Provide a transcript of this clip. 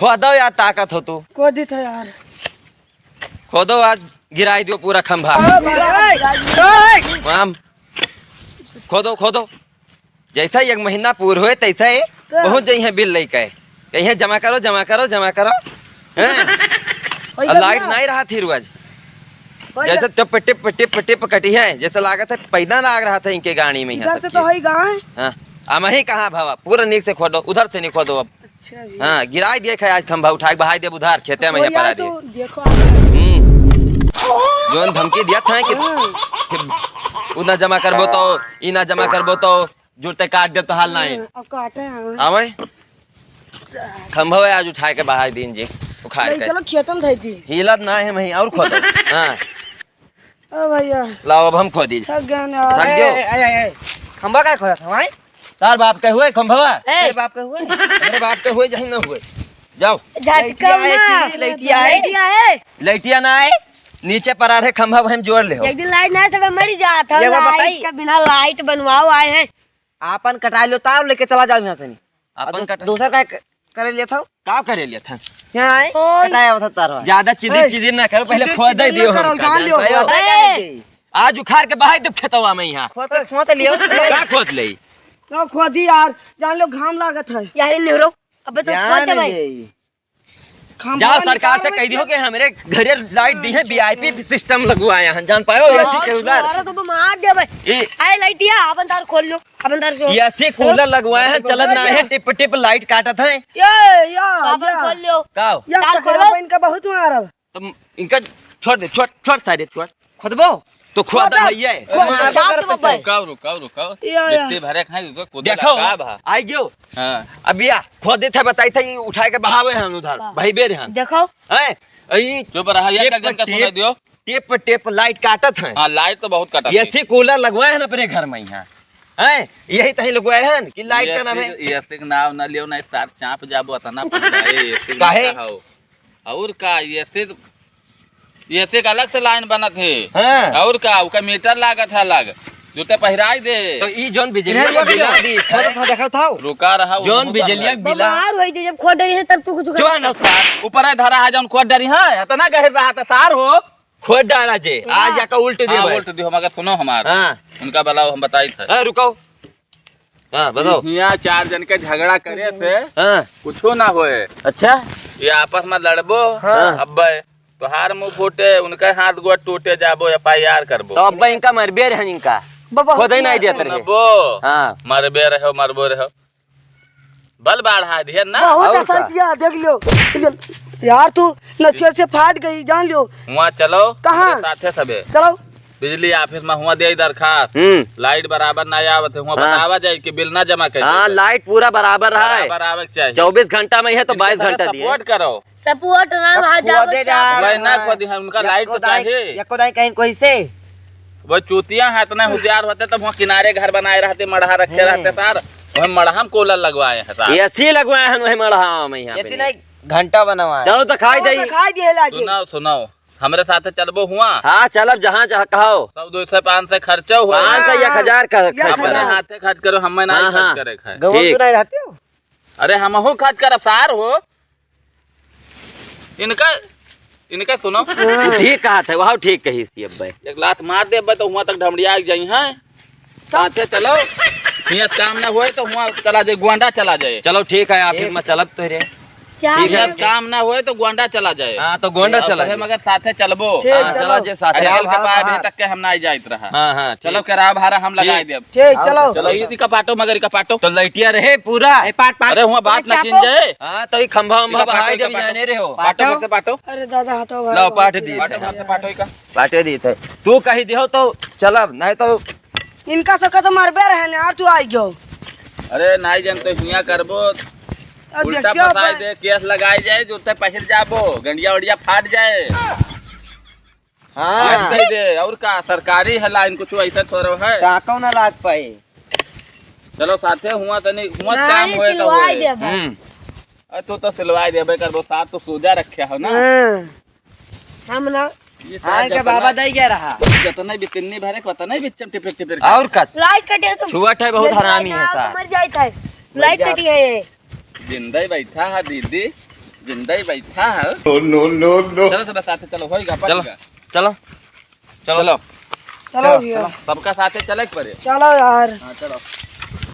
खोदो यार, ताकत हो तू। खोदी था यार। खोदो, आज गिराई दियो पूरा खंभा। माम खोदो खोदो, जैसा एक महीना पूर हुए तैसा ही बहुत जई है बिल लेके यही जमा करो जमा करो जमा करो। लाइट नहीं रहा थी रोज, जैसे टिप टिप टिप टिप कटी है, जैसे लागत है पैदा लाग रहा था इनके गाड़ी में। इधर से तो है गाय। हाँ हम ही कहाँ भावा, पूरा नीक से खोदो, उधर से नहीं खोदो अब। अच्छा हाँ गिराई दिए आज खंभा उठा के बहाई दे उधार खेते में पड़ा दिए। देखो जोन धमकी दिया था कि उना जमा करबो तो इना जमा करबो तो जुड़ते काट दे तो हाल नहीं। अब काटे आवे खंभा आज उठा के बहाई दिन जी उखाड़ के। चलो खेतम धई थी हिलत ना है मही और खोदो। हां ओ भैया लाओ अब हम खोदी। थक गए यार। थक गयो। खंबा का खोदा था भाई? तार बाप के हुए खंभवा? तेरे बाप का हुआ? मेरे बाप के हुए जहीं ना हुए। जाओ झटका ना लइटिया है। लइटिया ना आए, नीचे पर आ रहे खंभा हम जोड़ ले हो। एक दिन लाइट नहीं सब मर जाता ये बात बताई। लाइट का बिना लाइट बनवाओ आए हैं। आपन कटा लो तार लेके चला जाओ यहाँ से नहीं। अपन कट दूसर का करे लिया था का करे लिया था। यहाँ आए कटाया था तार। ज्यादा चिदिर चिदिर ना करो, पहले खोद दे दियो करो, जान लियो। आज उखाड़ के बहाई दे खेतवा में। यहाँ खोद लियो का खोद ले ना खोदी यार, जान लो घाम लागत है। यार नेहरो अब सब खोद दे भाई। जाओ सरकार से कह दियो कि हमारे घरे लाइट दी है, वीआईपी सिस्टम लगवाए हैं, जान पायो एसी के उधर। अरे तो मार दे भाई। आए लाइटिया अपन तार खोल लो, अपन तार सो एसी कूलर लगवाए हैं, चलत ना है, टिप टिप लाइट काटत है। अपन खोल लो। का तार खोलो। इनका बहुत मारा। तुम इनका छोड़ दे, छोड़ सारे छोड़ खोदबो तो खोद भैया। रुकाओ इतने भरे खाए तो कूदे देखो का भा। आई गयो। हां अब या खोदे थे बताई था, उठा के बहावे हैं उधर भाई बेर हैं। देखो हैं ई जो पर ये का जन का सुना दियो। टेप टेप लाइट काटत हैं। हां लाइट तो बहुत काटा। एसी कूलर लगवाए हैं अपने घर में। यहाँ हैं यही तही लगवाए हैं कि लाइट का नाम है। एसी का नाम ना लियो ना सार चाप जाबो तना एसी काहे? और का एसी का अलग से लाइन बनत है। हां और का उका मीटर लागत है अलग, जूते पहिराई दे। तो ई जोन बिजली का बिल दी देखो था रुका रहा जोन बिजली बिल बीमार होई थी जब खोद रही है तब तू कुछ जो ना सार ऊपर है धरा है जौन खोद डरी है इतना गहर रहा था सार हो खोद डाला जे आज जाकर उल्टे दे बोल्ट दियो मगर सुनो हमार। हां उनका बताओ हम बताई था। हां रुको। हां बताओ। यहाँ 4 जन के झगड़ा करे से हां कुछो ना होए। अच्छा ये आपस में लड़बो अब्बे तो हार मुंह फूटे, उनके हाथ गोड़ टूटे, जाबो एफआईआर करबो। तो अब इनका मरबे रहन इनका खोद ही नहीं देते रहे। बो हां मरबे रहो मरबो रहो बल बढ़ा दिए ना। बहुत आसान किया, देख लियो यार। तू नशिया से फाट गई, जान लियो। वहाँ चलो कहाँ? साथे सबे चलो बिजली ऑफिस में हुआ दे दरखास्त। लाइट बराबर ना आवत है, हुआ बतावा जाए कि बिल ना जमा कर। हाँ लाइट पूरा बराबर रहा है, बराबर चाहिए। 24 घंटा में है तो 22 घंटा दिए। सपोर्ट करो सपोर्ट ना वहां जाओ। वही ना खोदी है, उनका लाइट तो चाहिए। यको दाई कहीं कोई से वो चूतिया है इतना होशियार होते तो वहाँ किनारे घर बनाए रहते, मढ़ा रखे रहते सार। वही मढ़ा कूलर लगवाए हैं सार। एसी लगवाए हैं वही मढ़ा में। यहाँ ऐसी नहीं घंटा बनवा। चलो तो खाई दई। खाई दिए लाके। सुनाओ सुनाओ हमरे साथ चलबो हुआ। हाँ चलब जहाँ जहाँ कहो। 100-200-500 खर्चा हुआ। 500-1000 का खर्च अपने करो। हाथे खर्च करो, हमें नहीं हाँ, खर्च करे खाए। गवो तो नहीं रहते हो। अरे हम हो खर्च कर सार हो। इनका सुनो ठीक कहा था, वहाँ ठीक कही सी। अब भाई एक लात मार दे तो हुआ तक ढमड़िया जाई है। साथे चलो यहाँ काम ना हुए तो हुआ चला जाए, गोंडा चला जाए। चलो ठीक है, ऑफिस में चलब तो रे। ठीक है काम ना हुए तो गोंडा चला जाए। हाँ तो गोंडा चला जाए। मगर साथे चलबो। हाँ चला जे साथे। रेल के पार भी तक के हम ना जाइत रहा। हाँ हाँ चलो किराया भाड़ा हम लगाए देब। ठीक चलो चलो ये का पाटो मगर का पाटो तो लइटिया रहे पूरा। पाट अरे हुआ बात ना किन जाए। हाँ तो ये खंभा उम्भा बहाई जब जाने रे हो। पाटो से पाटो। अरे दादा हाथों लो पाट दी पाटो का पाटे दी थे। तू कही दियो तो चलब, नहीं तो इनका सबका तो मरबे रहे यार। तू आई गयो। अरे नहीं जन तो हिया करबो अब उल्टा देखियो फसाई दे, केस लगाई जाए, जूते पहिर जाबो, गंडिया उड़िया फाट जाए। हां दे दे और का सरकारी है लाइन कुछ ऐसा थोड़ा है। टाका ना लाग पाए। चलो साथे हुआ तनी हुआ काम नहीं होए तो सिलवाई होए। दे भाई। तू तो सिलवाई देबे करबो, साथ तो सूजा रखे हो ना। हम ना ये हां के बाबा दई गया रहा। जतना भी तिन्नी भरे को नहीं बिचम टिप टिप और का लाइट कटे तो छुआट है, बहुत हरामी है तो साहब। मर जाता है। लाइट कटी है ये। जिंदा ही बैठा है दीदी। जिंदा ही बैठा है चलो चलो साथे चलो होएगा चलो पड़ेगा। चलो चलो चलो चलो भैया सबका साथे चले पड़े चलो यार हाँ चलो